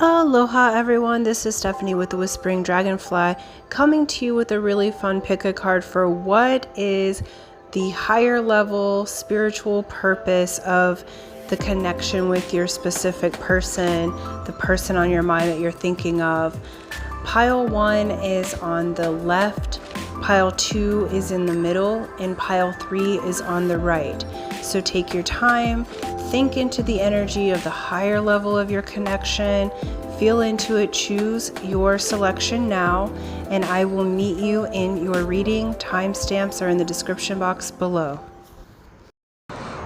Aloha everyone, this is Stephanie with the Whispering Dragonfly coming to you with a really fun pick a card for what is the higher level spiritual purpose of the connection with your specific person, the person on your mind that you're thinking of. Pile 1 is on the left, pile 2 is in the middle, and pile 3 is on the right. So take your time, think into the energy of the higher level of your connection, feel into it, choose your selection now, and I will meet you in your reading. Timestamps are in the description box below.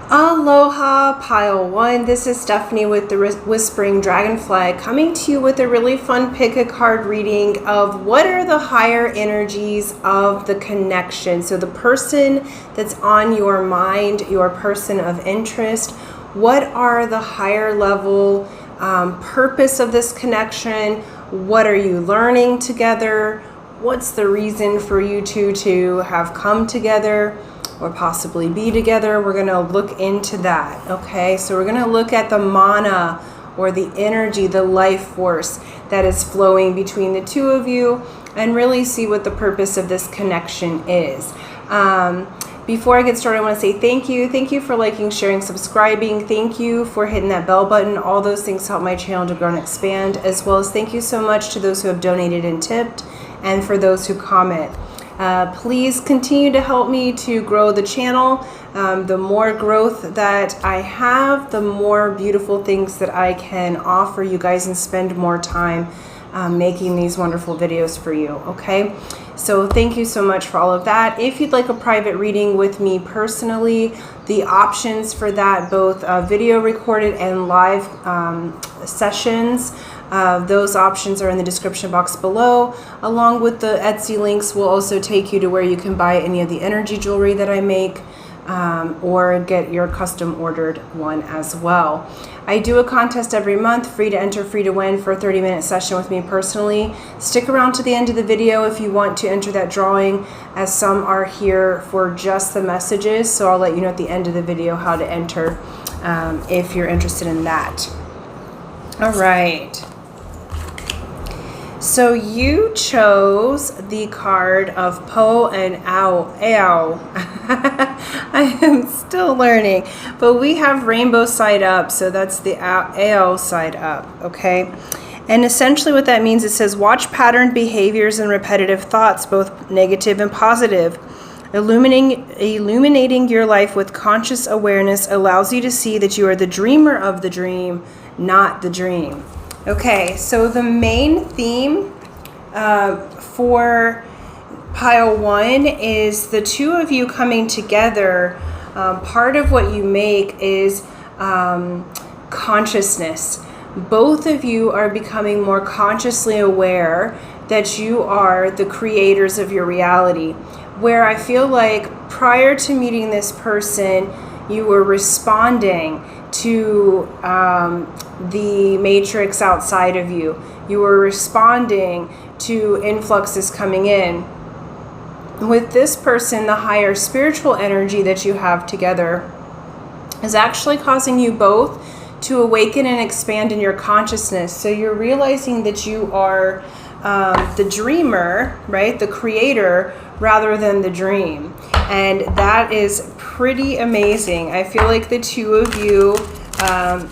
Aloha, pile 1. This is Stephanie with the Whispering Dragonfly coming to you with a really fun pick a card reading of what are the higher energies of the connection. So the person that's on your mind, your person of interest, what are the higher level purpose of this connection? What are you learning together? What's the reason for you two to have come together or possibly be together? We're going to look into that. Okay, so we're going to look at the mana or the energy, the life force that is flowing between the two of you and really see what the purpose of this connection is. Before I get started, I want to say thank you. Thank you for liking, sharing, subscribing. Thank you for hitting that bell button. All those things help my channel to grow and expand, as well as thank you so much to those who have donated and tipped, and for those who comment. Please continue to help me to grow the channel. The more growth that I have, the more beautiful things that I can offer you guys and spend more time making these wonderful videos for you. Okay, so thank you so much for all of that. If you'd like a private reading with me personally, the options for that, both video recorded and live sessions, those options are in the description box below, along with the Etsy links will also take you to where you can buy any of the energy jewelry that I make, or get your custom ordered one as well. I do a contest every month, free to enter, free to win, for a 30-minute session with me personally. Stick around to the end of the video if you want to enter that drawing, as some are here for just the messages, so I'll let you know at the end of the video how to enter if you're interested in that. All right. So you chose the card of Po and Ao. I am still learning, but we have rainbow side up, so that's the Ao side up, okay? And essentially what that means, it says, watch patterned behaviors and repetitive thoughts, both negative and positive. Illuminating your life with conscious awareness allows you to see that you are the dreamer of the dream, not the dream. Okay, so the main theme for pile 1 is the two of you coming together. Part of what you make is consciousness. Both of you are becoming more consciously aware that you are the creators of your reality. Where I feel like prior to meeting this person, you were responding to the matrix outside of you. You were responding to influxes coming in. With this person, the higher spiritual energy that you have together is actually causing you both to awaken and expand in your consciousness. So you're realizing that you are the dreamer, right? The creator, rather than the dream. And that is pretty amazing. I feel like the two of you,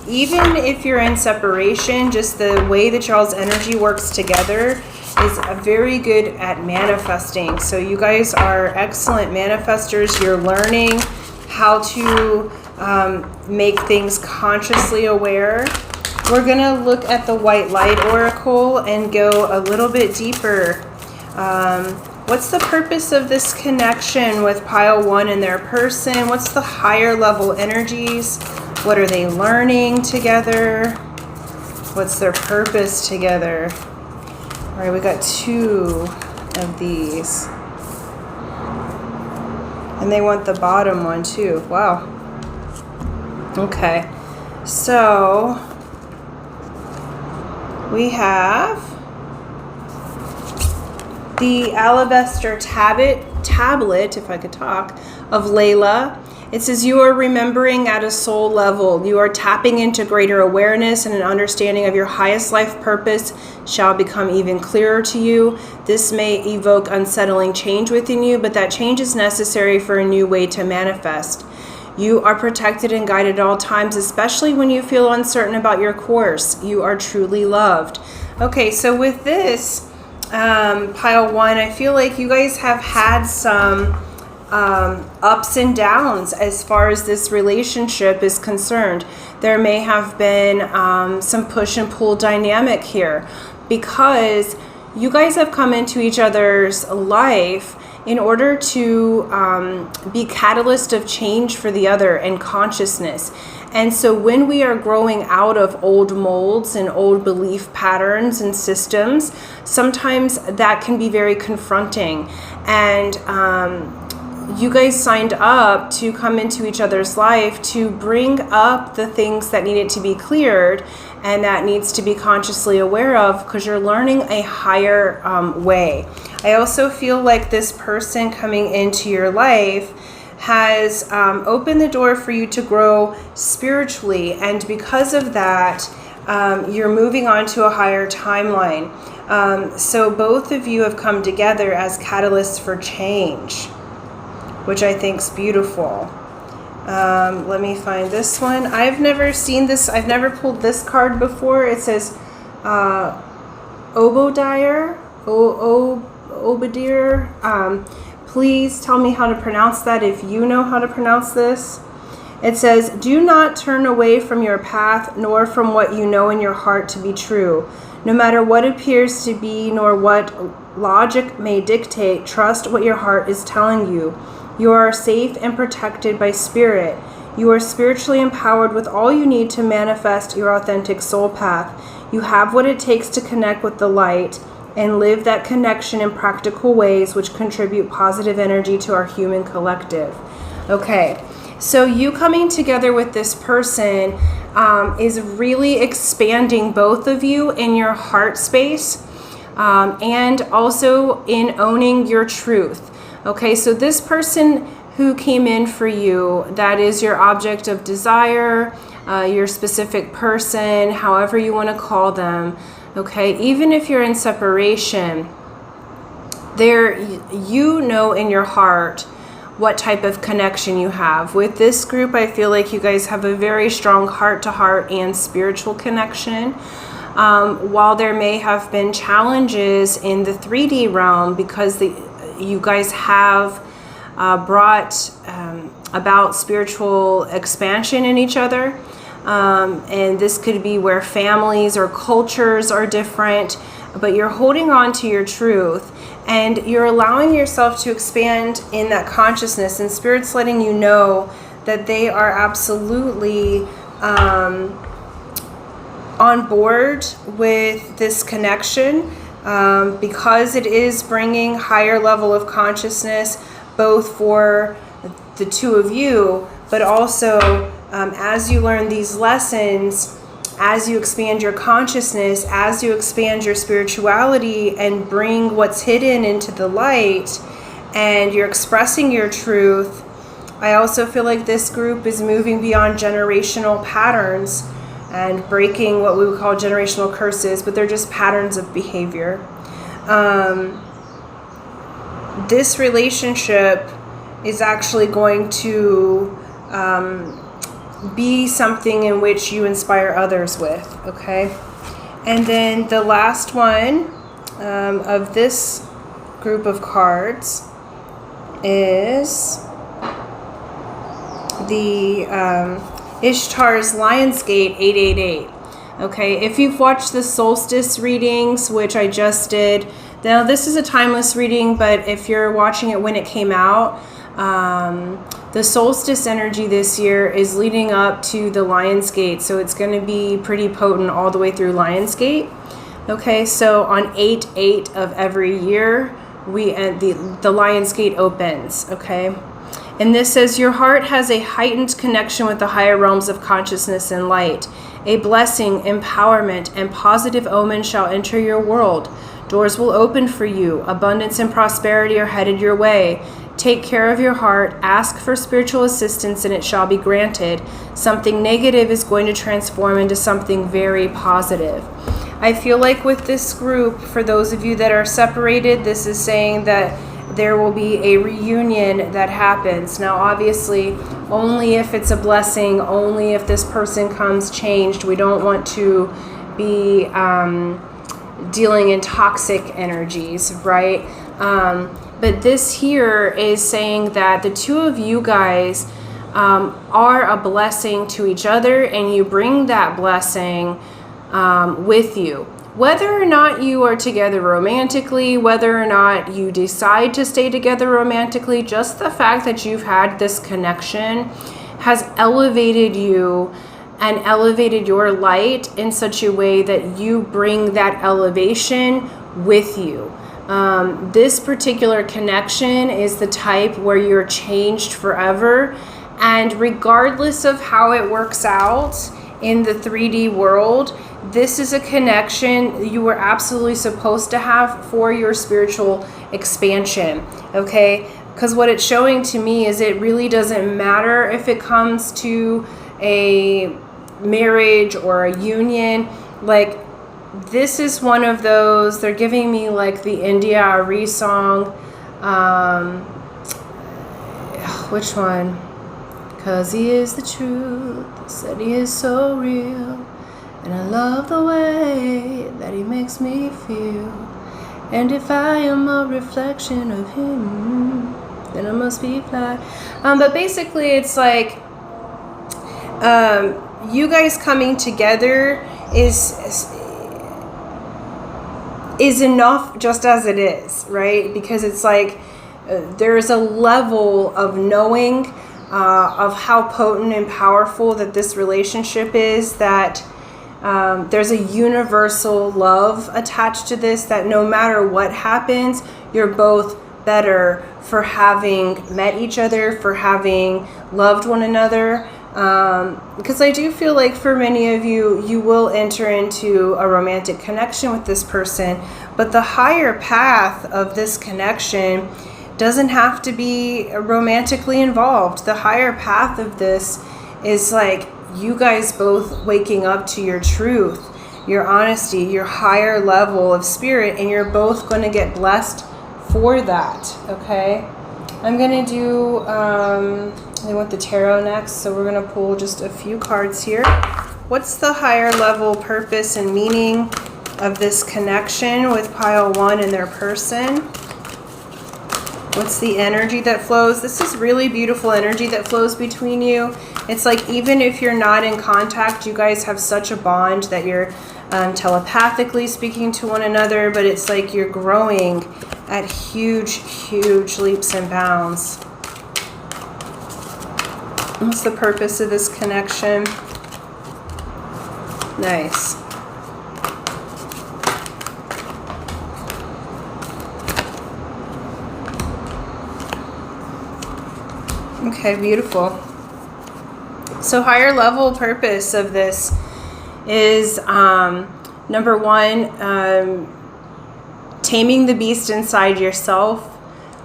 even if you're in separation, just the way that y'all's energy works together is very good at manifesting. So you guys are excellent manifestors. You're learning how to make things consciously aware. We're gonna look at the White Light Oracle and go a little bit deeper. What's the purpose of this connection with pile 1 and their person? What's the higher level energies? What are they learning together? What's their purpose together? All right, we got 2 of these. And they want the bottom one too. Wow. Okay. So we have the alabaster tablet, if I could talk, of Layla, It says you are remembering at a soul level. You are tapping into greater awareness, and an understanding of your highest life purpose shall become even clearer to you. This may evoke unsettling change within you, but that change is necessary for a new way to manifest. You are protected and guided at all times, especially when you feel uncertain about your course. You are truly loved. Okay, so with this, pile 1, I feel like you guys have had some ups and downs as far as this relationship is concerned. There may have been some push and pull dynamic here, because you guys have come into each other's life in order to be catalyst of change for the other and consciousness. And so when we are growing out of old molds and old belief patterns and systems, sometimes that can be very confronting. And you guys signed up to come into each other's life to bring up the things that needed to be cleared and that needs to be consciously aware of, because you're learning a higher way. I also feel like this person coming into your life has opened the door for you to grow spiritually, and because of that, you're moving on to a higher timeline. So both of you have come together as catalysts for change, which I think is beautiful. Let me find this one. I've never seen this. I've never pulled this card before. It says Obadiah. Obadiah. Please tell me how to pronounce that if you know how to pronounce this. It says, do not turn away from your path, nor from what you know in your heart to be true. No matter what appears to be, nor what logic may dictate, trust what your heart is telling you. You are safe and protected by spirit. You are spiritually empowered with all you need to manifest your authentic soul path. You have what it takes to connect with the light and live that connection in practical ways which contribute positive energy to our human collective. Okay, so you coming together with this person is really expanding both of you in your heart space, and also in owning your truth. Okay, so this person who came in for you, that is your object of desire, your specific person, however you want to call them. Okay, even if you're in separation, there, you know in your heart what type of connection you have. With this group, I feel like you guys have a very strong heart-to-heart and spiritual connection. While there may have been challenges in the 3D realm, because you guys have brought about spiritual expansion in each other. And this could be where families or cultures are different, but you're holding on to your truth and you're allowing yourself to expand in that consciousness, and Spirit's letting you know that they are absolutely on board with this connection, because it is bringing higher level of consciousness both for the two of you, but also as you learn these lessons, as you expand your consciousness, as you expand your spirituality and bring what's hidden into the light, and you're expressing your truth, I also feel like this group is moving beyond generational patterns and breaking what we would call generational curses, but they're just patterns of behavior. This relationship is actually going to be something in which you inspire others with, okay? And then the last one of this group of cards is the Ishtar's Lionsgate 888. Okay, if you've watched the solstice readings, which I just did, now this is a timeless reading, but if you're watching it when it came out, the solstice energy this year is leading up to the Lionsgate, so it's going to be pretty potent all the way through Lionsgate. Okay, so on 8/8 of every year, the Lionsgate opens. Okay, and this says your heart has a heightened connection with the higher realms of consciousness and light. A blessing, empowerment, and positive omen shall enter your world. Doors will open for you. Abundance and prosperity are headed your way. Take care of your heart, ask for spiritual assistance, and it shall be granted. Something negative is going to transform into something very positive. I feel like with this group, for those of you that are separated, this is saying that there will be a reunion that happens. Now, obviously, only if it's a blessing, only if this person comes changed. We don't want to be dealing in toxic energies, right? But this here is saying that the two of you guys are a blessing to each other, and you bring that blessing with you. Whether or not you are together romantically, whether or not you decide to stay together romantically, just the fact that you've had this connection has elevated you and elevated your light in such a way that you bring that elevation with you. This particular connection is the type where you're changed forever, and regardless of how it works out in the 3D world, this is a connection you were absolutely supposed to have for your spiritual expansion, okay? Because what it's showing to me is it really doesn't matter if it comes to a marriage or a union. Like, this is one of those, they're giving me like the India Ari song. Which one? 'Cause he is the truth, said he is so real, and I love the way that he makes me feel. And if I am a reflection of him, then I must be fly. But basically it's like, you guys coming together is enough just as it is, right? Because it's like there's a level of knowing of how potent and powerful that this relationship is, that there's a universal love attached to this, that no matter what happens, you're both better for having met each other, for having loved one another. Because I do feel like for many of you, you will enter into a romantic connection with this person, but the higher path of this connection doesn't have to be romantically involved. The higher path of this is like you guys both waking up to your truth, your honesty, your higher level of spirit, and you're both going to get blessed for that, okay? I'm going to do, I want the tarot next, so we're going to pull just a few cards here. What's the higher level purpose and meaning of this connection with pile 1 and their person? What's the energy that flows? This is really beautiful energy that flows between you. It's like even if you're not in contact, you guys have such a bond that you're telepathically speaking to one another, but it's like you're growing at huge, huge leaps and bounds. What's the purpose of this connection? Nice. Okay, beautiful. So higher level purpose of this is number 1, taming the beast inside yourself,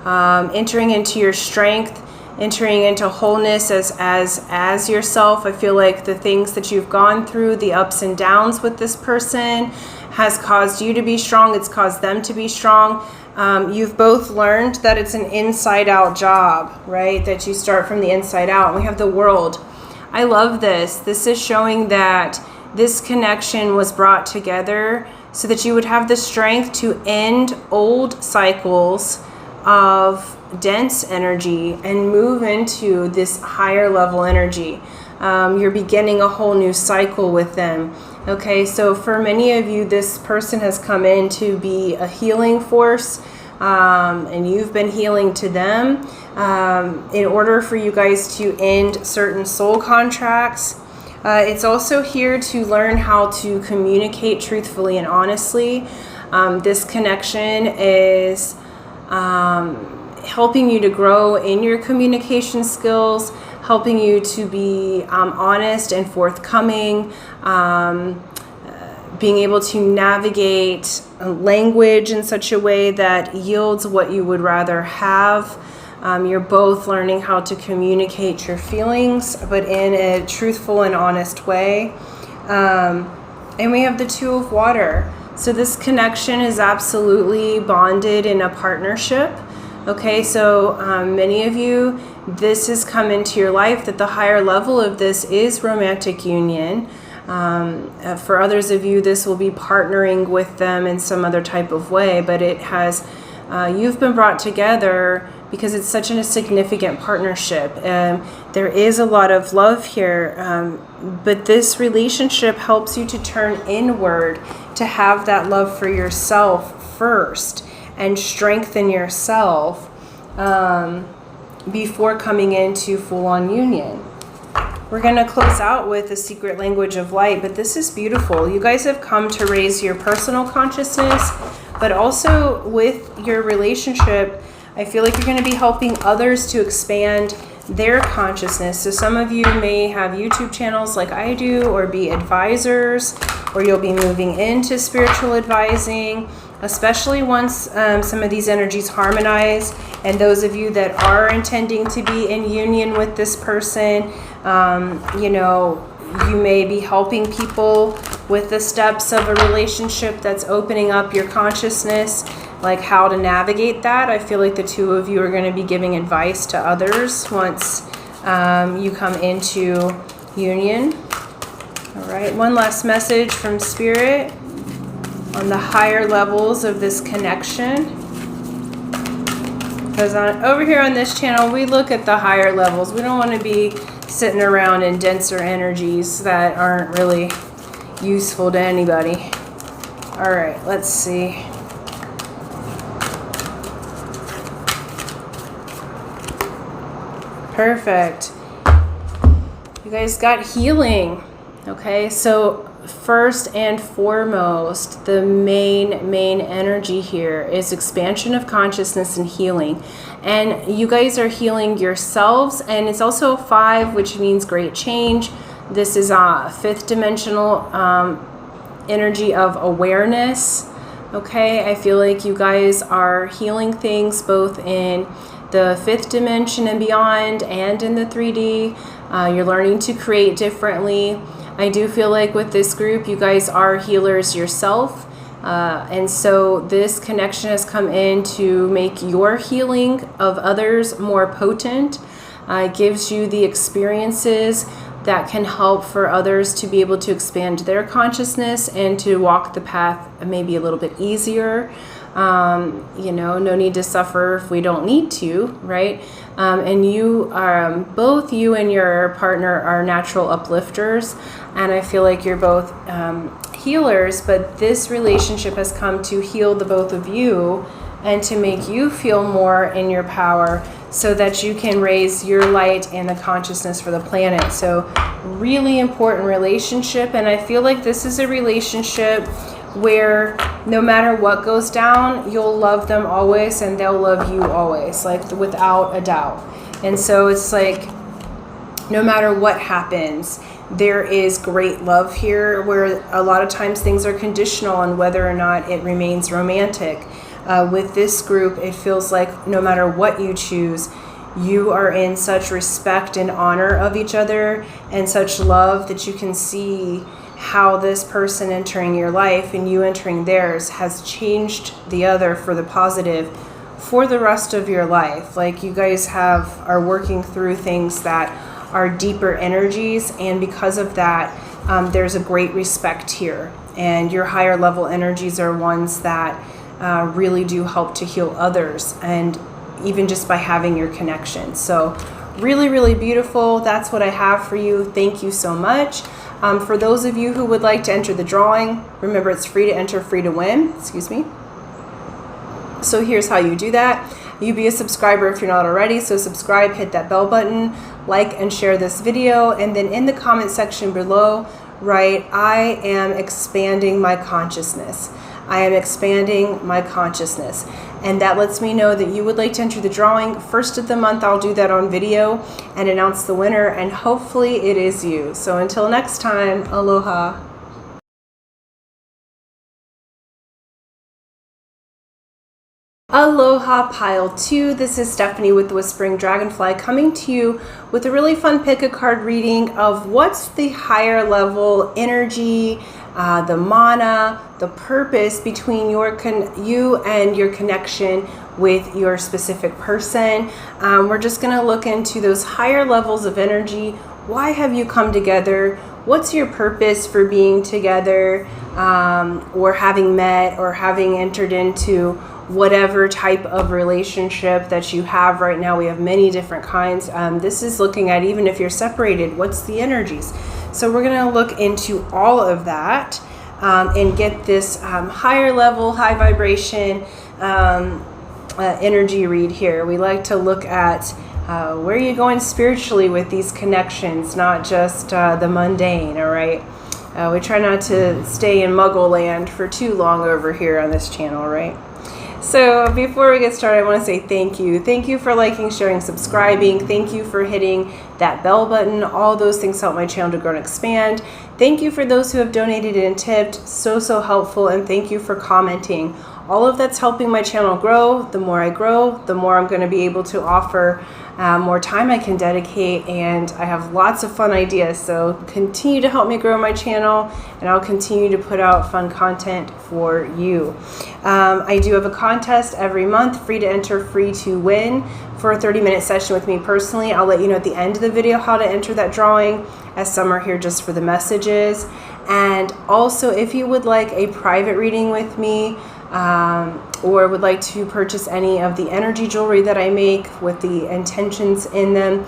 entering into your strength, entering into wholeness as yourself. I feel like the things that you've gone through, the ups and downs with this person, has caused you to be strong. It's caused them to be strong. You've both learned that it's an inside-out job, right? That you start from the inside out. We have the world. I love this. This is showing that this connection was brought together so that you would have the strength to end old cycles of dense energy and move into this higher level energy. You're beginning a whole new cycle with them. Okay, so for many of you, this person has come in to be a healing force, and you've been healing to them in order for you guys to end certain soul contracts. It's also here to learn how to communicate truthfully and honestly. This connection is helping you to grow in your communication skills, helping you to be honest and forthcoming, being able to navigate language in such a way that yields what you would rather have. You're both learning how to communicate your feelings, but in a truthful and honest way. And we have the Two of Water. So this connection is absolutely bonded in a partnership. Okay, so many of you, this has come into your life, that the higher level of this is romantic union. For others of you, this will be partnering with them in some other type of way, but it has, you've been brought together because it's such a significant partnership. There is a lot of love here, but this relationship helps you to turn inward, to have that love for yourself first and strengthen yourself before coming into full-on union. We're going to close out with the secret language of light, but this is beautiful. You guys have come to raise your personal consciousness, but also with your relationship, I feel like you're going to be helping others to expand their consciousness. So some of you may have YouTube channels like I do, or be advisors, or you'll be moving into spiritual advising, especially once some of these energies harmonize. And those of you that are intending to be in union with this person, you know, you may be helping people with the steps of a relationship that's opening up your consciousness, like how to navigate that. I feel like the two of you are going to be giving advice to others once you come into union. All right, one last message from Spirit on the higher levels of this connection. Because over here on this channel, we look at the higher levels. We don't want to be sitting around in denser energies that aren't really useful to anybody. All right, let's see. Perfect. You guys got healing. Okay, so first and foremost, the main energy here is expansion of consciousness and healing. And you guys are healing yourselves, and it's also 5, which means great change. This is a 5th dimensional energy of awareness. Okay, I feel like you guys are healing things both in the 5th dimension and beyond, and in the 3D. You're learning to create differently. I do feel like with this group, you guys are healers yourself. And so this connection has come in to make your healing of others more potent. It gives you the experiences that can help for others to be able to expand their consciousness and to walk the path maybe a little bit easier. You know, no need to suffer if we don't need to, right? And you are, both you and your partner are natural uplifters, and I feel like you're both healers, but this relationship has come to heal the both of you and to make you feel more in your power so that you can raise your light and the consciousness for the planet. So really important relationship, and I feel like this is a relationship where no matter what goes down, you'll love them always and they'll love you always, like without a doubt. And so it's like no matter what happens, there is great love here, where a lot of times things are conditional on whether or not it remains romantic. With this group, it feels like no matter what you choose, you are in such respect and honor of each other and such love that you can see how this person entering your life and you entering theirs has changed the other for the positive for the rest of your life. Like you guys are working through things that are deeper energies, and because of that, there's a great respect here. And your higher level energies are ones that really do help to heal others, and even just by having your connection. So really, really beautiful. That's what I have for you. Thank you so much. For those of you who would like to enter the drawing, remember it's free to enter, free to win. Excuse me. So here's how you do that. You be a subscriber if you're not already. So subscribe, hit that bell button, like and share this video. And then in the comment section below, write, I am expanding my consciousness. I am expanding my consciousness. And that lets me know that you would like to enter the drawing. First of the month, I'll do that on video and announce the winner, and hopefully it is you. So until next time, aloha. Aloha pile 2, this is Stephanie with the Whispering Dragonfly coming to you with a really fun pick a card reading of what's the higher level energy, the mana, the purpose between you and your connection with your specific person. We're just going to look into those higher levels of energy. Why have you come together? What's your purpose for being together, or having met or having entered into whatever type of relationship that you have right now? We have many different kinds. This is looking at even if you're separated, what's the energies? So we're going to look into all of that and get this higher level, high vibration energy read here. We like to look at where are you going spiritually with these connections, not just the mundane, all right? We try not to stay in Muggle land for too long over here on this channel, right? So before we get started, I want to say thank you. Thank you for liking, sharing, subscribing. Thank you for hitting that bell button. All those things help my channel to grow and expand. Thank you for those who have donated and tipped. So helpful. And thank you for commenting. All of that's helping my channel grow. The more I grow, the more I'm going to be able to offer more time I can dedicate, and I have lots of fun ideas. So continue to help me grow my channel, and I'll continue to put out fun content for you. I do have a contest every month, free to enter, free to win, for a 30-minute session with me personally. I'll let you know at the end of the video how to enter that drawing, as some are here just for the messages. And also, if you would like a private reading with me, or would like to purchase any of the energy jewelry that I make with the intentions in them,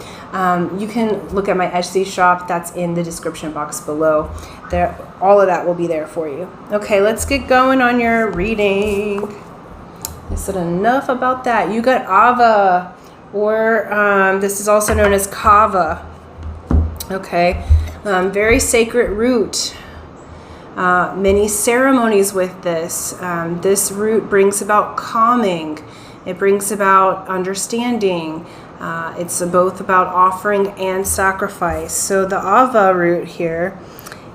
you can look at my Etsy shop. That's in the description box below. There, all of that will be there for you. Okay, let's get going on your reading. I said enough about that. You got Ava, or this is also known as Kava. Okay, very sacred root. Many ceremonies with this. This root brings about calming. It brings about understanding. It's both about offering and sacrifice. So the Ava root here,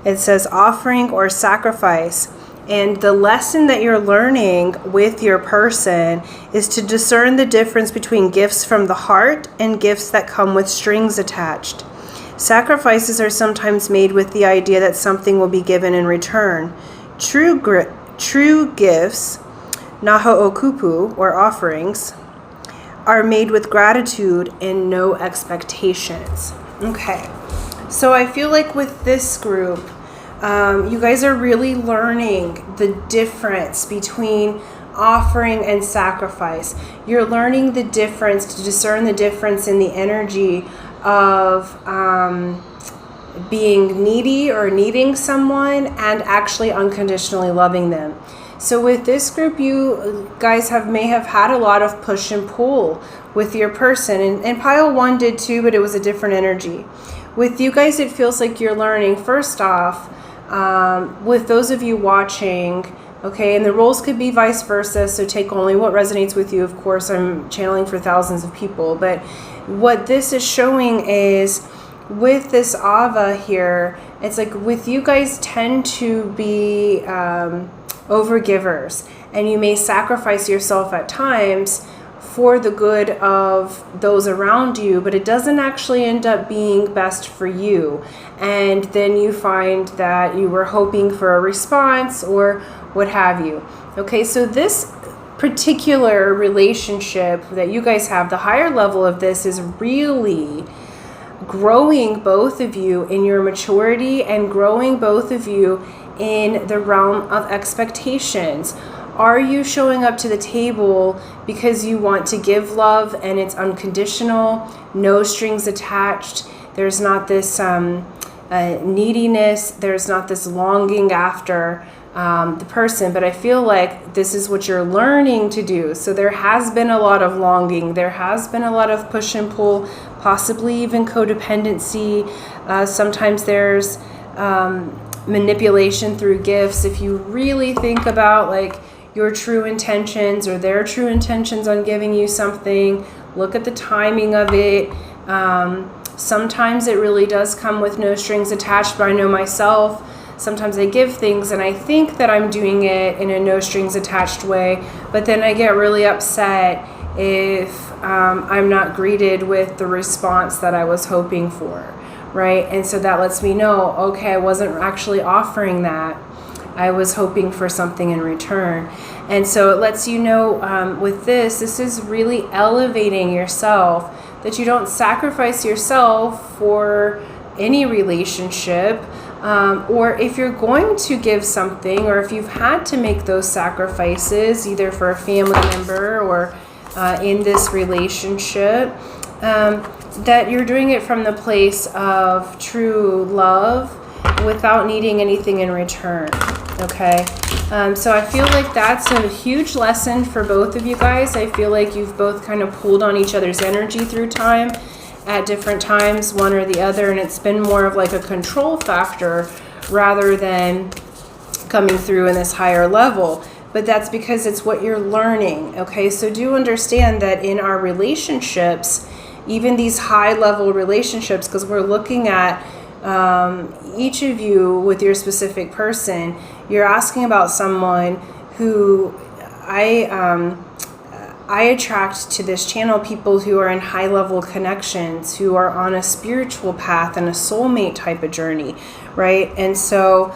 it says offering or sacrifice. And the lesson that you're learning with your person is to discern the difference between gifts from the heart and gifts that come with strings attached. Sacrifices are sometimes made with the idea that something will be given in return. True gifts, naho'okupu, or offerings, are made with gratitude and no expectations. Okay, so I feel like with this group, you guys are really learning the difference between offering and sacrifice. You're learning the difference, to discern the difference in the energy of being needy or needing someone and actually unconditionally loving them. So with this group, you guys may have had a lot of push and pull with your person, and pile 1 did too, but it was a different energy. With you guys, it feels like you're learning, first off, with those of you watching, okay, and the roles could be vice versa, so take only what resonates with you. Of course, I'm channeling for thousands of people, but what this is showing is with this Ava here, it's like with you guys tend to be overgivers, and you may sacrifice yourself at times for the good of those around you, but it doesn't actually end up being best for you. And then you find that you were hoping for a response or what have you. Okay, so this particular relationship that you guys have, the higher level of this is really growing both of you in your maturity and growing both of you in the realm of expectations. Are you showing up to the table because you want to give love and it's unconditional, no strings attached? There's not this neediness, there's not this longing after the person, but I feel like this is what you're learning to do. So there has been a lot of longing, there has been a lot of push and pull, possibly even codependency. Sometimes there's manipulation through gifts. If you really think about like your true intentions or their true intentions on giving you something, look at the timing of it. Sometimes it really does come with no strings attached, but I know myself, sometimes I give things and I think that I'm doing it in a no strings attached way, but then I get really upset if I'm not greeted with the response that I was hoping for, right? And so that lets me know, okay, I wasn't actually offering that. I was hoping for something in return. And so it lets you know with this is really elevating yourself, that you don't sacrifice yourself for any relationship, or if you're going to give something, or if you've had to make those sacrifices, either for a family member or in this relationship, that you're doing it from the place of true love without needing anything in return. Okay, so I feel like that's a huge lesson for both of you guys. I feel like you've both kind of pulled on each other's energy through time at different times, one or the other, and it's been more of like a control factor rather than coming through in this higher level. But that's because it's what you're learning. Okay, so do understand that in our relationships, even these high level relationships, because we're looking at each of you with your specific person, you're asking about someone who I attract to this channel people who are in high level connections, who are on a spiritual path and a soulmate type of journey, right? And so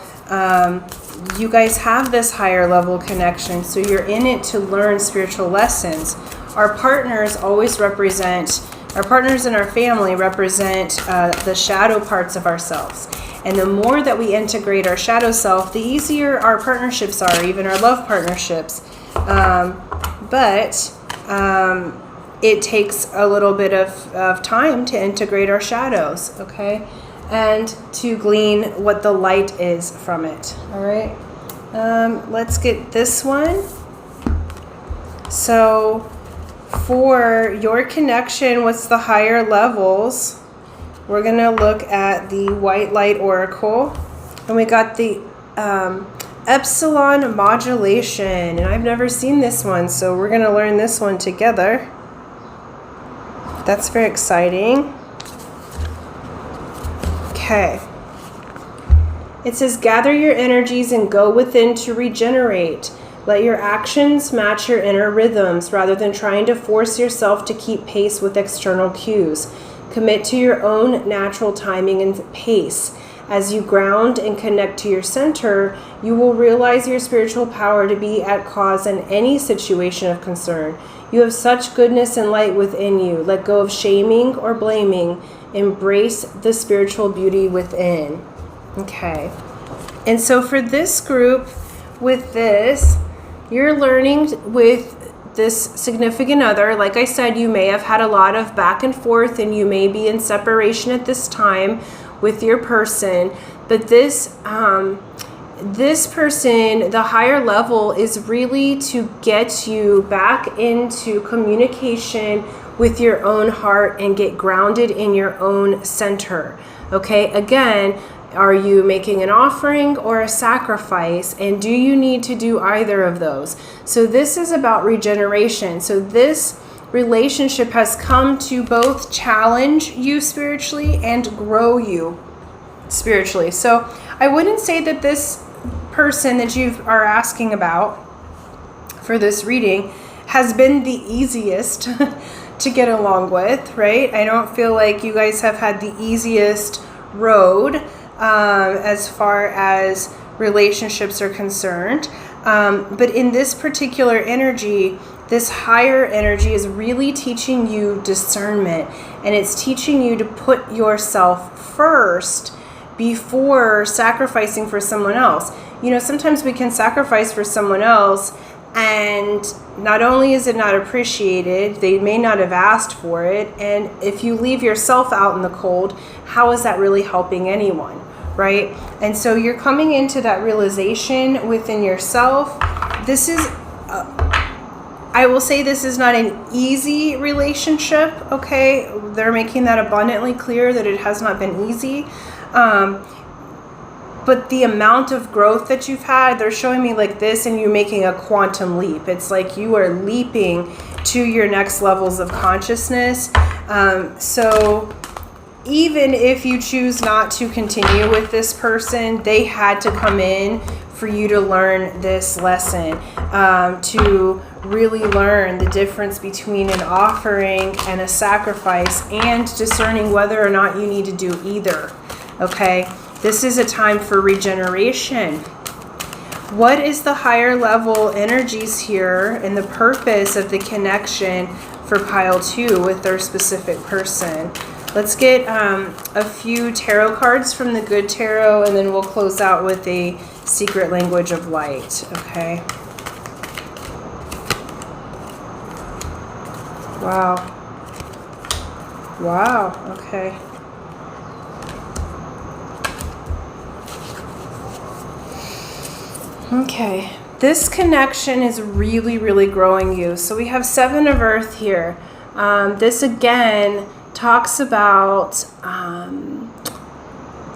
you guys have this higher level connection, so you're in it to learn spiritual lessons. Our partners always represent, our partners in our family represent the shadow parts of ourselves. And the more that we integrate our shadow self, the easier our partnerships are, even our love partnerships. But it takes a little bit of time to integrate our shadows, okay? And to glean what the light is from it, all right? Let's get this one. So for your connection, what's the higher levels? We're going to look at the White Light Oracle. And we got the Epsilon Modulation. And I've never seen this one, so we're going to learn this one together. That's very exciting. Okay. It says, gather your energies and go within to regenerate. Let your actions match your inner rhythms rather than trying to force yourself to keep pace with external cues. Commit to your own natural timing and pace. As you ground and connect to your center, you will realize your spiritual power to be at cause in any situation of concern. You have such goodness and light within you. Let go of shaming or blaming. Embrace the spiritual beauty within. Okay. And so for this group, with this, you're learning with this significant other. Like I said, you may have had a lot of back and forth and you may be in separation at this time with your person, but this person, the higher level, is really to get you back into communication with your own heart and get grounded in your own center. Okay, again, are you making an offering or a sacrifice? And do you need to do either of those? So this is about regeneration. So this relationship has come to both challenge you spiritually and grow you spiritually. So I wouldn't say that this person that you are asking about for this reading has been the easiest to get along with, right? I don't feel like you guys have had the easiest road as far as relationships are concerned. But in this particular energy, this higher energy is really teaching you discernment, and it's teaching you to put yourself first before sacrificing for someone else. You know, sometimes we can sacrifice for someone else, and not only is it not appreciated, they may not have asked for it, and if you leave yourself out in the cold, how is that really helping anyone? Right? And so you're coming into that realization within yourself. This is, I will say this is not an easy relationship, okay? They're making that abundantly clear that it has not been easy. But the amount of growth that you've had, they're showing me like this, and you're making a quantum leap. It's like you are leaping to your next levels of consciousness. So even if you choose not to continue with this person, they had to come in for you to learn this lesson, to really learn the difference between an offering and a sacrifice, and discerning whether or not you need to do either. Okay, this is a time for regeneration. What is the higher level energies here and the purpose of the connection for pile 2 with their specific person? Let's get a few tarot cards from the Good Tarot, and then we'll close out with a secret language of light. Okay. Wow. Wow. Okay. Okay. This connection is really, really growing you. So we have 7 of Earth here. This again talks about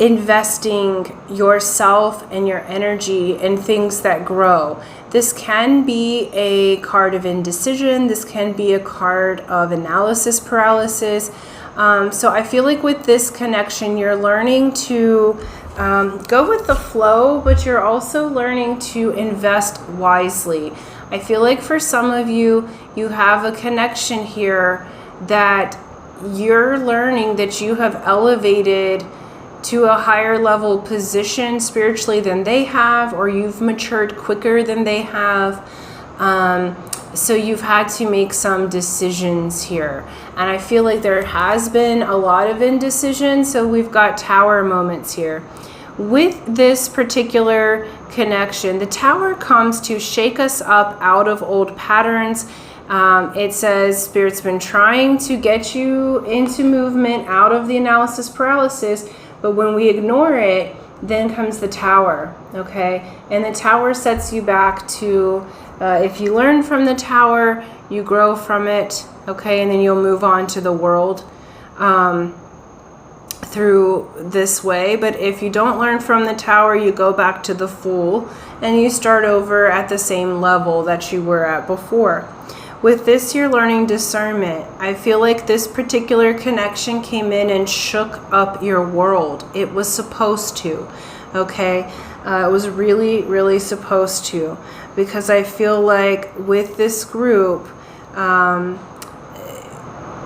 investing yourself and your energy in things that grow. This can be a card of indecision. This can be a card of analysis paralysis. So I feel like with this connection, you're learning to go with the flow, but you're also learning to invest wisely. I feel like for some of you, you have a connection here that you're learning that you have elevated to a higher level position spiritually than they have, or you've matured quicker than they have. So you've had to make some decisions here. And I feel like there has been a lot of indecision. So we've got tower moments here. With this particular connection, the tower comes to shake us up out of old patterns. It says Spirit's been trying to get you into movement out of the analysis paralysis, but when we ignore it, then comes the tower, okay? And the tower sets you back to, if you learn from the tower, you grow from it, okay? And then you'll move on to the world through this way. But if you don't learn from the tower, you go back to the Fool, and you start over at the same level that you were at before. With this, you're learning discernment. I feel like this particular connection came in and shook up your world. It was supposed to, okay? It was really, really supposed to, because I feel like with this group,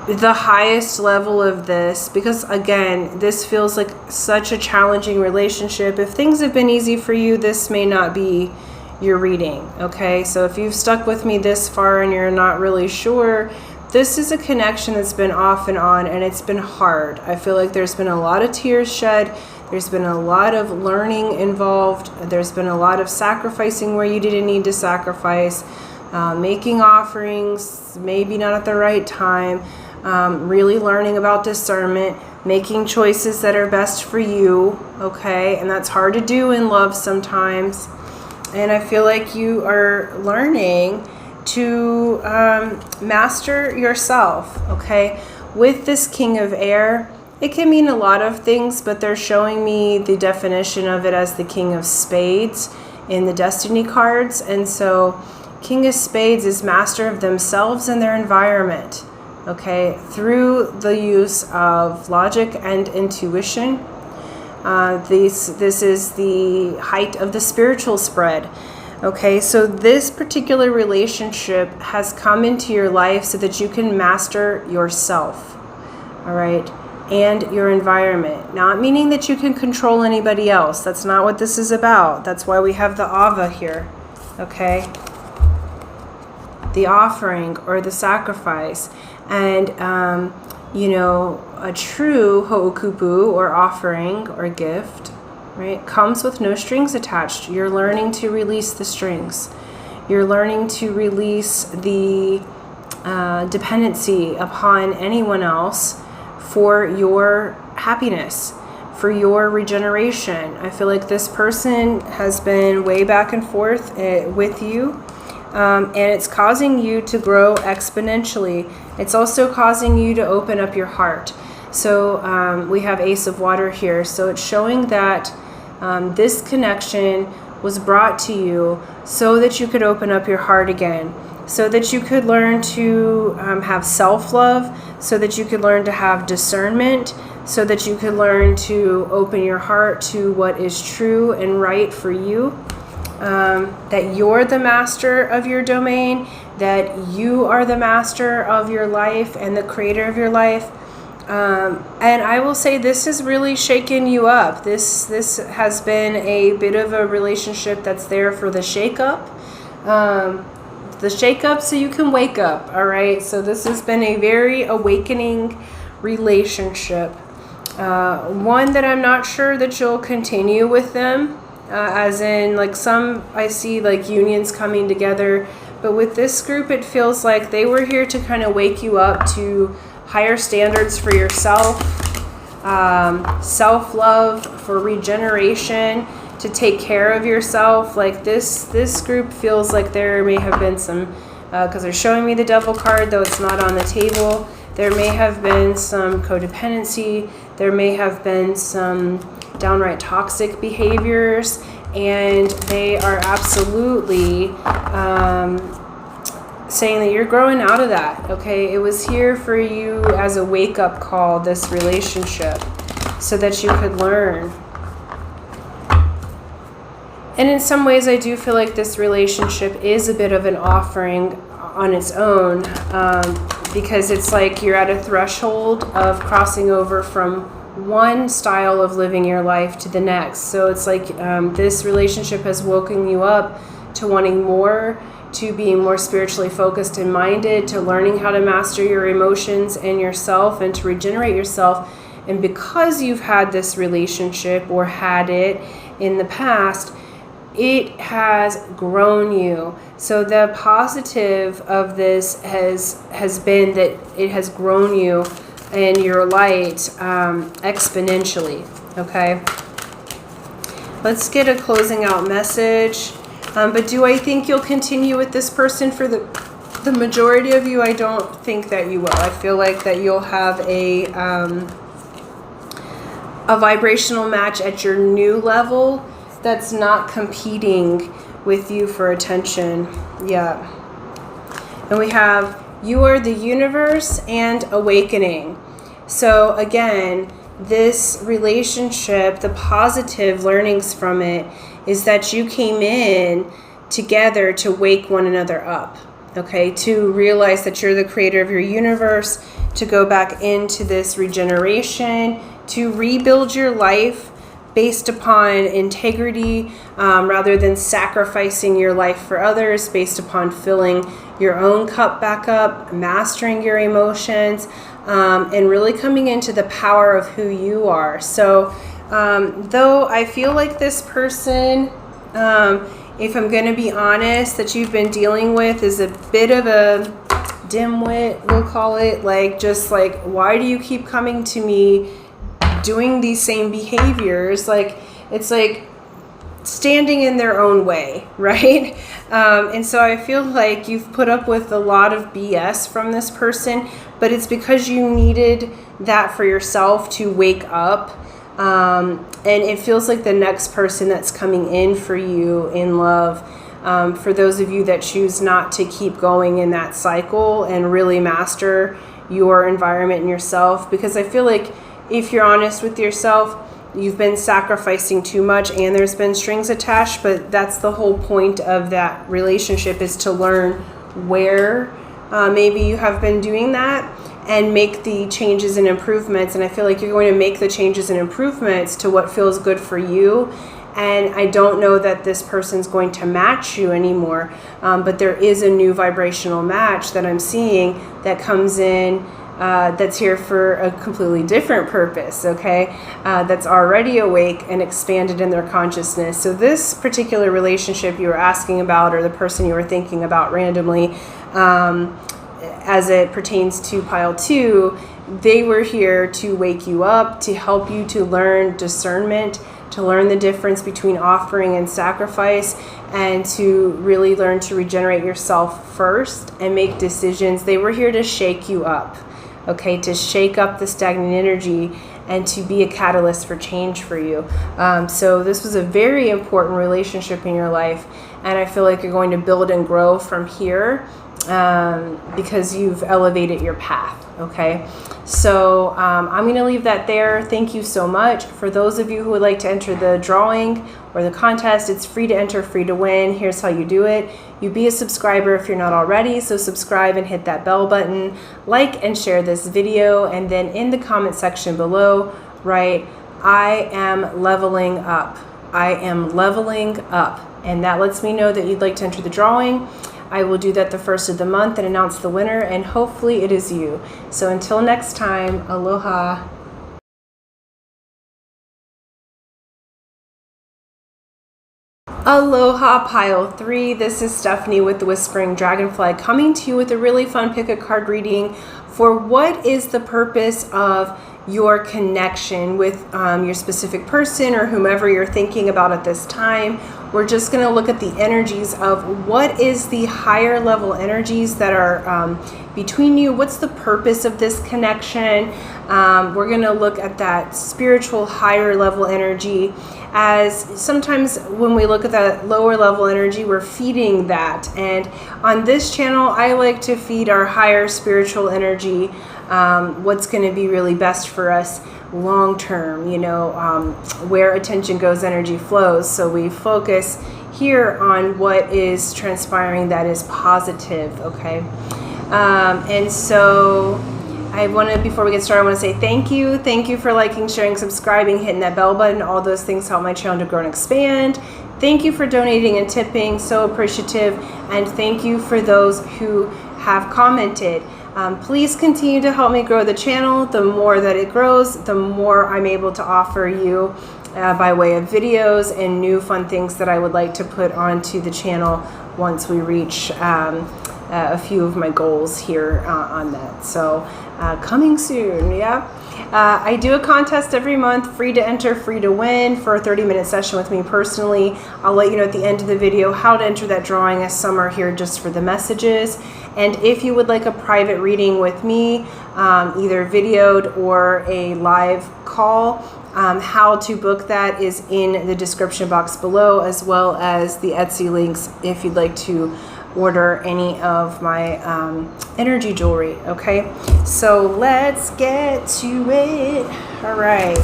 the highest level of this, because again, this feels like such a challenging relationship. If things have been easy for you, this may not be your reading, okay? So if you've stuck with me this far and you're not really sure, this is a connection that's been off and on, and it's been hard. I feel like there's been a lot of tears shed. There's been a lot of learning involved. There's been a lot of sacrificing where you didn't need to sacrifice, making offerings, maybe not at the right time, really learning about discernment, making choices that are best for you, okay? And that's hard to do in love sometimes. And I feel like you are learning to master yourself, okay? With this King of Air, it can mean a lot of things, but they're showing me the definition of it as the King of Spades in the Destiny cards. And so King of Spades is master of themselves and their environment, okay? Through the use of logic and intuition. This is the height of the spiritual spread. Okay, so this particular relationship has come into your life so that you can master yourself, all right, and your environment. Not meaning that you can control anybody else. That's not what this is about. That's why we have the Ava here, okay? The offering or the sacrifice. And, you know, a true ho'okupu or offering or gift, right, comes with no strings attached. You're learning to release the strings. You're learning to release the dependency upon anyone else for your happiness, for your regeneration. I feel like this person has been way back and forth with you. And it's causing you to grow exponentially. It's also causing you to open up your heart. So we have Ace of Water here. So it's showing that this connection was brought to you so that you could open up your heart again, so that you could learn to have self-love, so that you could learn to have discernment, so that you could learn to open your heart to what is true and right for you, that you're the master of your domain, that you are the master of your life and the creator of your life. And I will say this has really shaken you up. This has been a bit of a relationship that's there for the shake-up. The shake-up so you can wake up, all right? So this has been a very awakening relationship. One that I'm not sure that you'll continue with them, as in like some, I see like unions coming together, but with this group it feels like they were here to kind of wake you up to higher standards for yourself, self-love, for regeneration, to take care of yourself. Like this group feels like there may have been some, because they're showing me the Devil card, though it's not on the table. There may have been some codependency. There may have been some downright toxic behaviors, and they are absolutely saying that you're growing out of that, okay? It was here for you as a wake-up call, this relationship, so that you could learn. And in some ways, I do feel like this relationship is a bit of an offering on its own, because it's like you're at a threshold of crossing over from one style of living your life to the next. So it's like this relationship has woken you up to wanting more, to being more spiritually focused and minded, to learning how to master your emotions and yourself and to regenerate yourself. And because you've had this relationship or had it in the past, it has grown you. So the positive of this has been that it has grown you and your light exponentially, okay? Let's get a closing out message. But do I think you'll continue with this person? For the majority of you, I don't think that you will. I feel like that you'll have a vibrational match at your new level that's not competing with you for attention. Yeah. And we have, you are the universe and awakening. So again, this relationship, the positive learnings from it is that you came in together to wake one another up, okay? To realize that you're the creator of your universe, to go back into this regeneration, to rebuild your life based upon integrity, rather than sacrificing your life for others, based upon filling your own cup back up, mastering your emotions, and really coming into the power of who you are. So though I feel like this person, if I'm going to be honest, that you've been dealing with is a bit of a dimwit, we'll call it. Like, just like, why do you keep coming to me doing these same behaviors? Like, it's like standing in their own way, right? And so I feel like you've put up with a lot of BS from this person, but it's because you needed that for yourself to wake up. And it feels like the next person that's coming in for you in love, for those of you that choose not to keep going in that cycle and really master your environment and yourself, because I feel like if you're honest with yourself, you've been sacrificing too much and there's been strings attached, but that's the whole point of that relationship, is to learn where maybe you have been doing that and make the changes and improvements. And I feel like you're going to make the changes and improvements to what feels good for you. And I don't know that this person's going to match you anymore, but there is a new vibrational match that I'm seeing that comes in, that's here for a completely different purpose, okay? That's already awake and expanded in their consciousness. So this particular relationship you were asking about, or the person you were thinking about randomly, as it pertains to pile 2, they were here to wake you up, to help you to learn discernment, to learn the difference between offering and sacrifice, and to really learn to regenerate yourself first and make decisions. They were here to shake you up, okay, to shake up the stagnant energy and to be a catalyst for change for you. So this was a very important relationship in your life, and I feel like you're going to build and grow from here, because you've elevated your path, okay? So I'm going to leave that there. Thank you so much. For those of you who would like to enter the drawing or the contest, it's free to enter, free to win. Here's how you do it. You be a subscriber if you're not already, so subscribe and hit that bell button, like and share this video, and then in the comment section below, write, I am leveling up. I am leveling up. And that lets me know that you'd like to enter the drawing. I will do that the first of the month and announce the winner, and hopefully it is you. So until next time, aloha. Aloha pile 3. This is Stephanie with the Whispering Dragonfly coming to you with a really fun pick a card reading for what is the purpose of your connection with your specific person or whomever you're thinking about at this time. We're just going to look at the energies of what is the higher level energies that are between you. What's the purpose of this connection? We're going to look at that spiritual higher level energy, as sometimes when we look at that lower level energy, we're feeding that. And on this channel, I like to feed our higher spiritual energy, what's going to be really best for us long term, you know, where attention goes, energy flows. So we focus here on what is transpiring that is positive, okay? And so before we get started, I want to say thank you. Thank you for liking, sharing, subscribing, hitting that bell button. All those things help my channel to grow and expand. Thank you for donating and tipping. So appreciative. And thank you for those who have commented. Please continue to help me grow the channel. The more that it grows, the more I'm able to offer you by way of videos and new fun things that I would like to put onto the channel once we reach a few of my goals here on that. So coming soon, yeah. I do a contest every month, free to enter, free to win, for a 30-minute session with me personally. I'll let you know at the end of the video how to enter that drawing, as some are here just for the messages. And if you would like a private reading with me, either videoed or a live call, how to book that is in the description box below, as well as the Etsy links if you'd like to order any of my energy jewelry. Okay, so let's get to it. All right,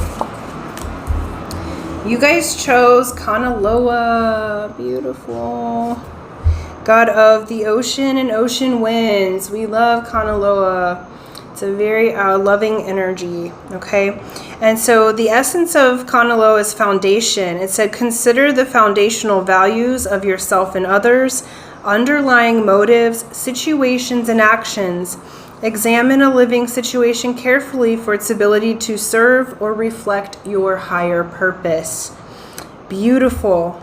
you guys chose Kanaloa. Beautiful. God of the ocean and ocean winds. We love Kanaloa. It's a very loving energy, okay? And so the essence of Kanaloa is foundation. It said, consider the foundational values of yourself and others, underlying motives, situations, and actions. Examine a living situation carefully for its ability to serve or reflect your higher purpose. Beautiful.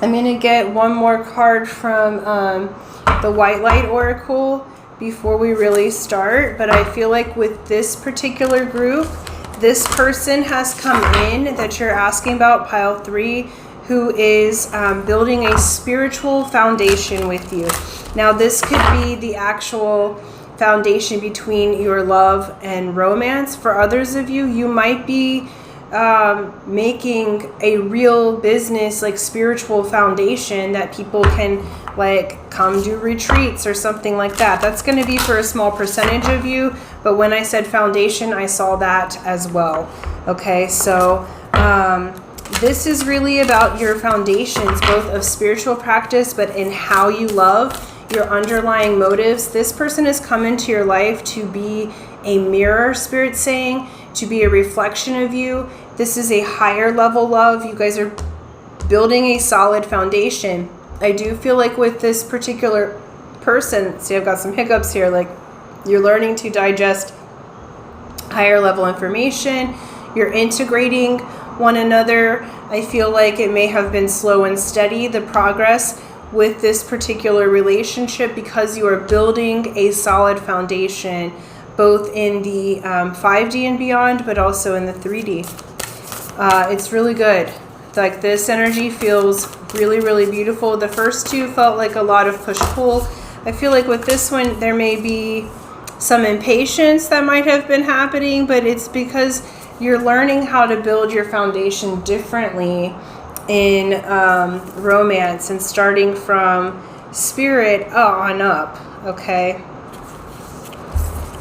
I'm going to get one more card from the White Light Oracle before we really start. But I feel like with this particular group, this person has come in that you're asking about, pile 3, who is building a spiritual foundation with you. Now, this could be the actual foundation between your love and romance. For others of you, you might be making a real business, like spiritual foundation that people can like come do retreats or something like that. That's going to be for a small percentage of you, but when I said foundation, I saw that as well. Okay, so this is really about your foundations, both of spiritual practice, but in how you love, your underlying motives. This person has come into your life to be a mirror, Spirit saying, to be a reflection of you. This is a higher level love. You guys are building a solid foundation. I do feel like with this particular person, see, I've got some hiccups here, like you're learning to digest higher level information. You're integrating one another. I feel like it may have been slow and steady, the progress with this particular relationship, because you are building a solid foundation, both in the 5D and beyond, but also in the 3D. It's really good. Like, this energy feels really, really beautiful. The first two felt like a lot of push-pull. I feel like with this one, there may be some impatience that might have been happening, but it's because you're learning how to build your foundation differently in romance, and starting from spirit on up, okay?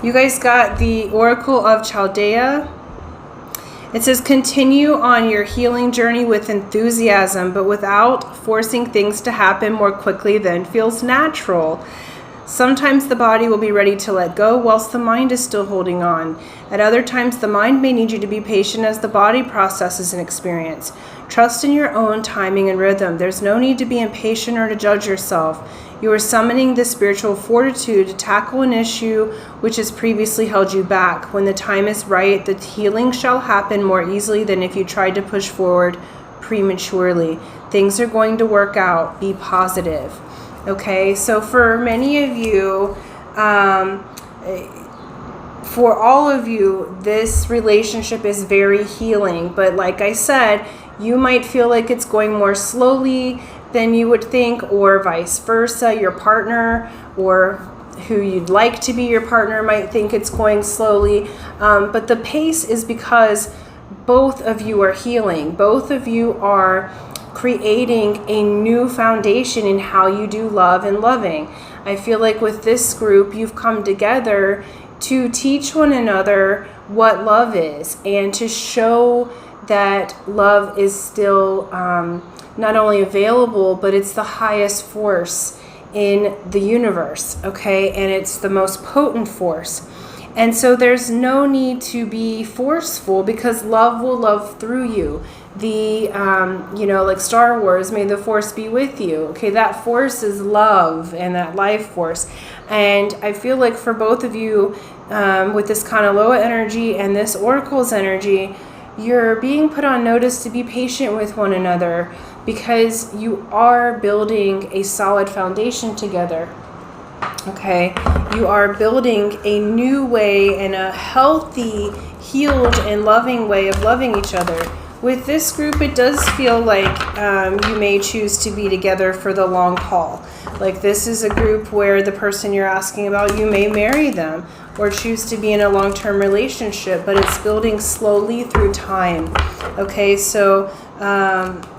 You guys got the Oracle of Chaldea. It says, continue on your healing journey with enthusiasm, but without forcing things to happen more quickly than feels natural. Sometimes the body will be ready to let go whilst the mind is still holding on. At other times, the mind may need you to be patient as the body processes an experience. Trust in your own timing and rhythm. There's no need to be impatient or to judge yourself. You are summoning the spiritual fortitude to tackle an issue which has previously held you back. When the time is right, the healing shall happen more easily than if you tried to push forward prematurely. Things are going to work out. Be positive. Okay, so for many of you, for all of you, this relationship is very healing. But like I said, you might feel like it's going more slowly than you would think, or vice versa. Your partner, or who you'd like to be your partner, might think it's going slowly. But the pace is because both of you are healing. Both of you are creating a new foundation in how you do love and loving. I feel like with this group, you've come together to teach one another what love is, and to show that love is still not only available, but it's the highest force in the universe, okay? And it's the most potent force. And so there's no need to be forceful, because love will love through you. Like Star Wars, may the force be with you. Okay, that force is love, and that life force. And I feel like for both of you, with this Kanaloa energy and this Oracle's energy, you're being put on notice to be patient with one another, because you are building a solid foundation together. Okay, you are building a new way and a healthy, healed, and loving way of loving each other. With this group, it does feel like you may choose to be together for the long haul. Like, this is a group where the person you're asking about, you may marry them or choose to be in a long-term relationship, but it's building slowly through time. Okay, so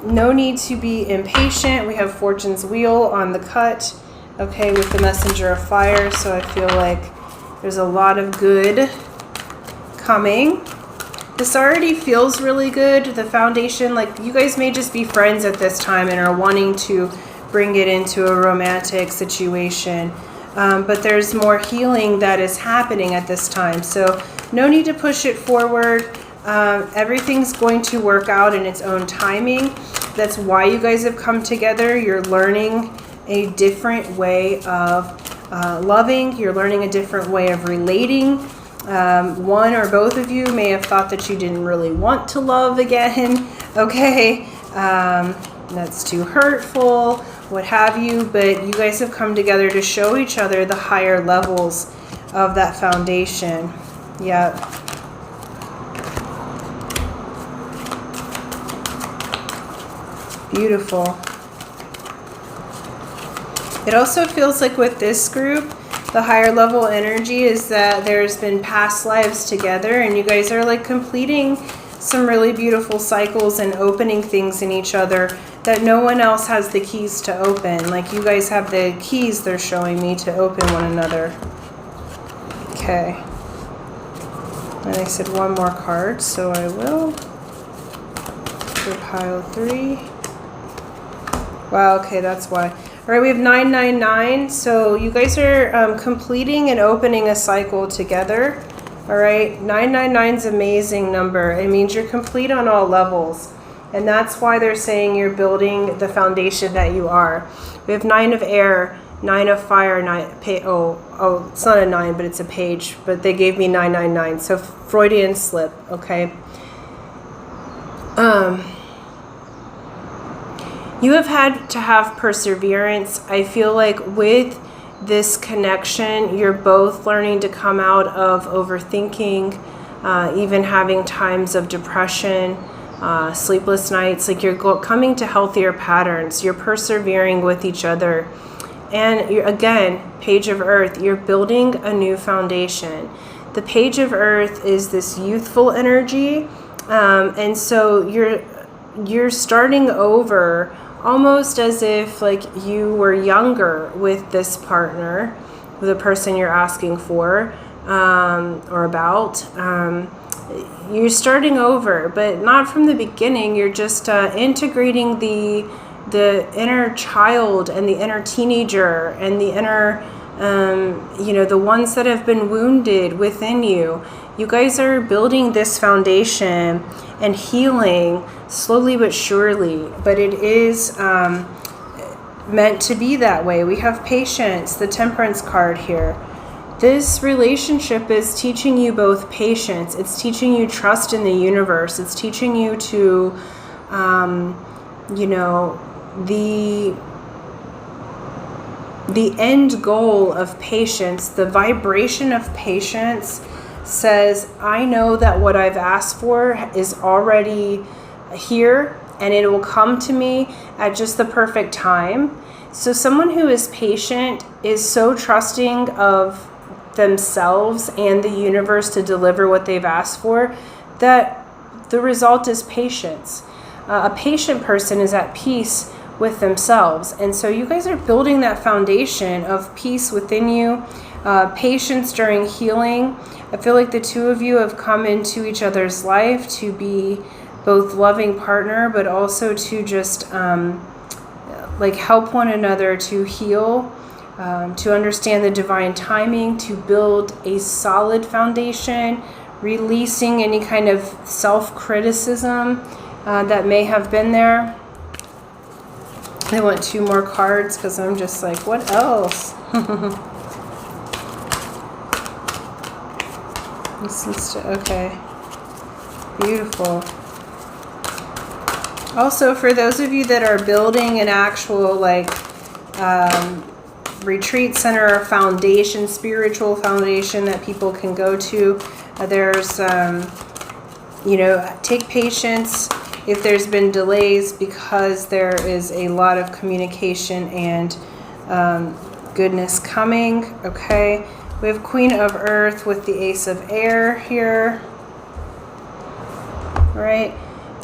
no need to be impatient. We have Fortune's Wheel on the cut, okay, with the Messenger of Fire, so I feel like there's a lot of good coming. This already feels really good. The foundation, like, you guys may just be friends at this time and are wanting to bring it into a romantic situation. But there's more healing that is happening at this time. So no need to push it forward. Everything's going to work out in its own timing. That's why you guys have come together. You're learning a different way of loving. You're learning a different way of relating. One or both of you may have thought that you didn't really want to love again, okay? That's too hurtful, what have you, but you guys have come together to show each other the higher levels of that foundation. Yep. Beautiful. It also feels like with this group, the higher level energy is that there's been past lives together, and you guys are like completing some really beautiful cycles and opening things in each other that no one else has the keys to open. Like, you guys have the keys, they're showing me, to open one another. Okay. And I said one more card, so I will. For pile 3. Wow, okay, that's why. All right, we have 999, so you guys are completing and opening a cycle together. All right, 999 is an amazing number. It means you're complete on all levels, and that's why they're saying you're building the foundation that you are. We have 9 of air, 9 of fire, it's not a 9, but it's a page, but they gave me 999, so Freudian slip, okay? You have had to have perseverance. I feel like with this connection, you're both learning to come out of overthinking, even having times of depression, sleepless nights. Like, you're coming to healthier patterns. You're persevering with each other. And again, Page of Earth, you're building a new foundation. The Page of Earth is this youthful energy. And so you're starting over, almost as if like you were younger with this partner, the person you're asking for, or about. You're starting over, but not from the beginning. You're just integrating the inner child and the inner teenager and the inner, the ones that have been wounded within you. You guys are building this foundation and healing slowly but surely, but it is meant to be that way. We have patience, the Temperance card here. This relationship is teaching you both patience. It's teaching you trust in the universe. It's teaching you to, the end goal of patience, the vibration of patience says, I know that what I've asked for is already here and it will come to me at just the perfect time. So someone who is patient is so trusting of themselves and the universe to deliver what they've asked for that the result is patience. A patient person is at peace with themselves, and so you guys are building that foundation of peace within you, patience during healing. I feel like the two of you have come into each other's life to be both loving partner, but also to just help one another to heal, to understand the divine timing, to build a solid foundation, releasing any kind of self-criticism that may have been there. I want 2 more cards because I'm just like, what else? Okay. Beautiful. Also, for those of you that are building an actual retreat center or foundation, spiritual foundation that people can go to, there's take patience if there's been delays, because there is a lot of communication and goodness coming. Okay, we have Queen of Earth with the Ace of Air here. All right,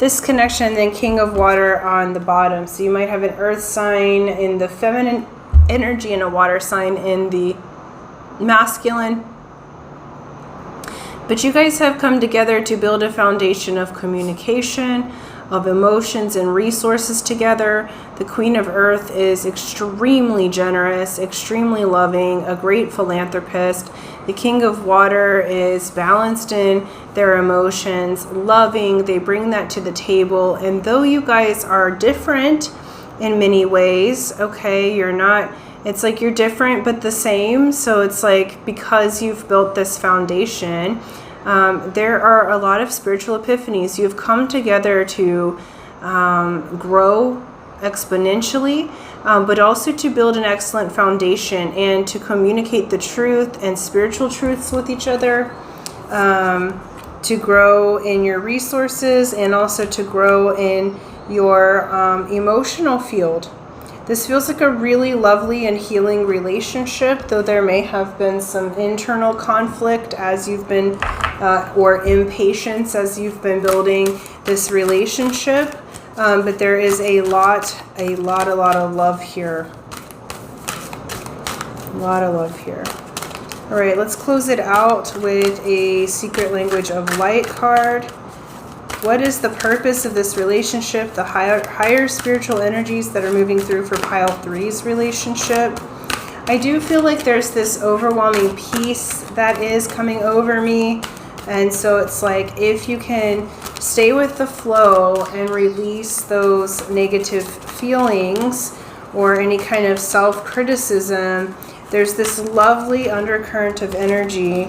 this connection, then King of Water on the bottom. So you might have an earth sign in the feminine energy and a water sign in the masculine. But you guys have come together to build a foundation of communication, of emotions and resources together. The Queen of Earth is extremely generous, extremely loving, a great philanthropist. The King of Water is balanced in their emotions, loving. They bring that to the table. And though you guys are different in many ways, okay, you're not, it's like you're different but the same. So it's like, because you've built this foundation, there are a lot of spiritual epiphanies. You've come together to grow exponentially, but also to build an excellent foundation and to communicate the truth and spiritual truths with each other, to grow in your resources and also to grow in your emotional field. This feels like a really lovely and healing relationship, though there may have been some internal conflict as you've been, or impatience as you've been building this relationship. But there is a lot of love here. A lot of love here. All right, let's close it out with a Secret Language of Light card. What is the purpose of this relationship? The higher spiritual energies that are moving through for pile 3's relationship. I do feel like there's this overwhelming peace that is coming over me. And so it's like, if you can stay with the flow and release those negative feelings or any kind of self-criticism, there's this lovely undercurrent of energy.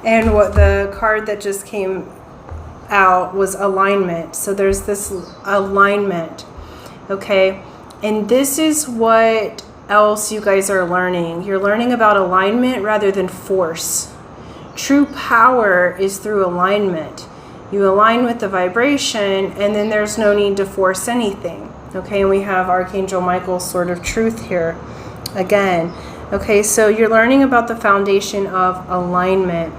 And what the card that just came out was alignment. So there's this alignment, okay? And this is what else you guys are learning. You're learning about alignment rather than force. True power is through alignment. You align with the vibration, and then there's no need to force anything, okay? And we have Archangel Michael's Sword of Truth here again. Okay, so you're learning about the foundation of alignment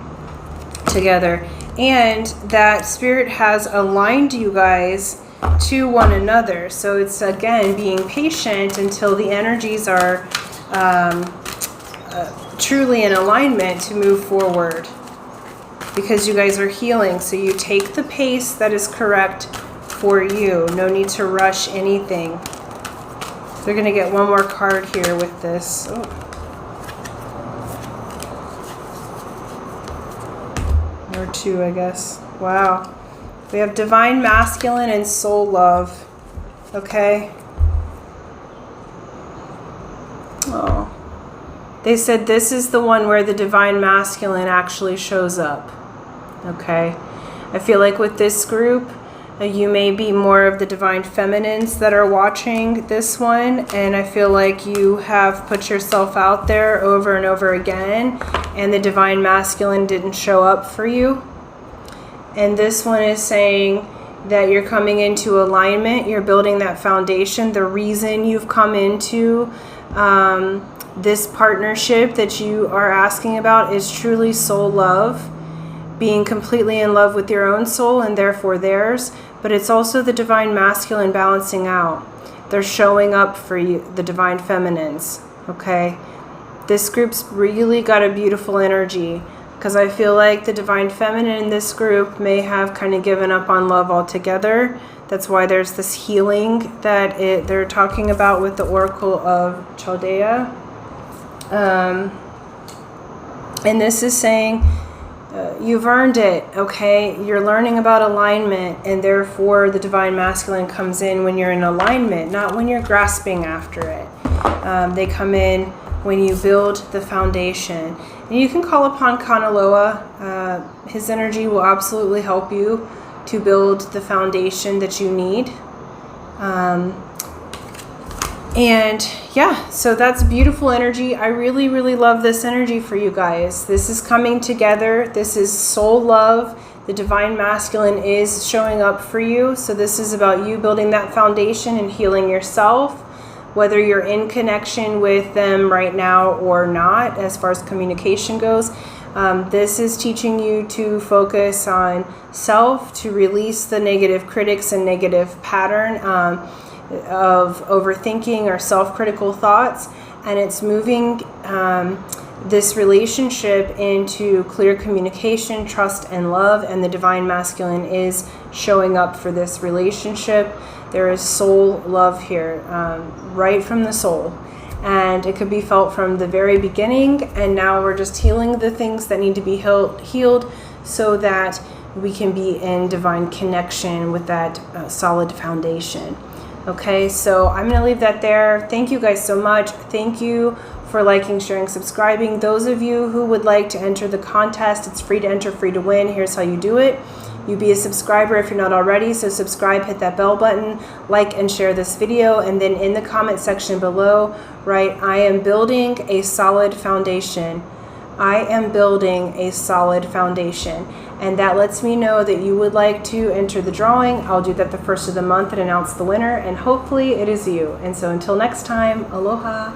together, and that Spirit has aligned you guys to one another. So it's, again, being patient until the energies are truly in alignment to move forward, because you guys are healing. So you take the pace that is correct for you. No need to rush anything. They're going to get one more card here with this. Oh. Or two, I guess. Wow. We have divine masculine and soul love. Okay. Oh. They said this is the one where the divine masculine actually shows up. Okay. I feel like with this group, you may be more of the divine feminines that are watching this one, and I feel like you have put yourself out there over and over again, and the divine masculine didn't show up for you. And this one is saying that you're coming into alignment, you're building that foundation. The reason you've come into this partnership that you are asking about is truly soul love, being completely in love with your own soul and therefore theirs, but it's also the divine masculine balancing out. They're showing up for you, the divine feminines, okay? This group's really got a beautiful energy, because I feel like the divine feminine in this group may have kind of given up on love altogether. That's why there's this healing that they're talking about with the Oracle of Chaldea. And this is saying, you've earned it, okay? You're learning about alignment, and therefore the divine masculine comes in when you're in alignment, not when you're grasping after it. They come in when you build the foundation. And you can call upon Kanaloa. His energy will absolutely help you to build the foundation that you need. And yeah, so that's beautiful energy. I really, really love this energy for you guys. This is coming together. This is soul love. The divine masculine is showing up for you. So this is about you building that foundation and healing yourself, whether you're in connection with them right now or not, as far as communication goes. This is teaching you to focus on self, to release the negative critics and negative pattern of overthinking or self-critical thoughts, and it's moving this relationship into clear communication, trust, and love, and the divine masculine is showing up for this relationship. There is soul love here, right from the soul, and it could be felt from the very beginning, and now we're just healing the things that need to be healed so that we can be in divine connection with that solid foundation. Okay, so I'm going to leave that there. Thank you guys so much. Thank you for liking, sharing, subscribing. Those of you who would like to enter the contest, it's free to enter, free to win. Here's how you do it. You be a subscriber if you're not already, so subscribe, hit that bell button, like and share this video, and then in the comment section below, write, I am building a solid foundation. I am building a solid foundation. And that lets me know that you would like to enter the drawing. I'll do that the first of the month and announce the winner, and hopefully it is you. And so until next time, aloha.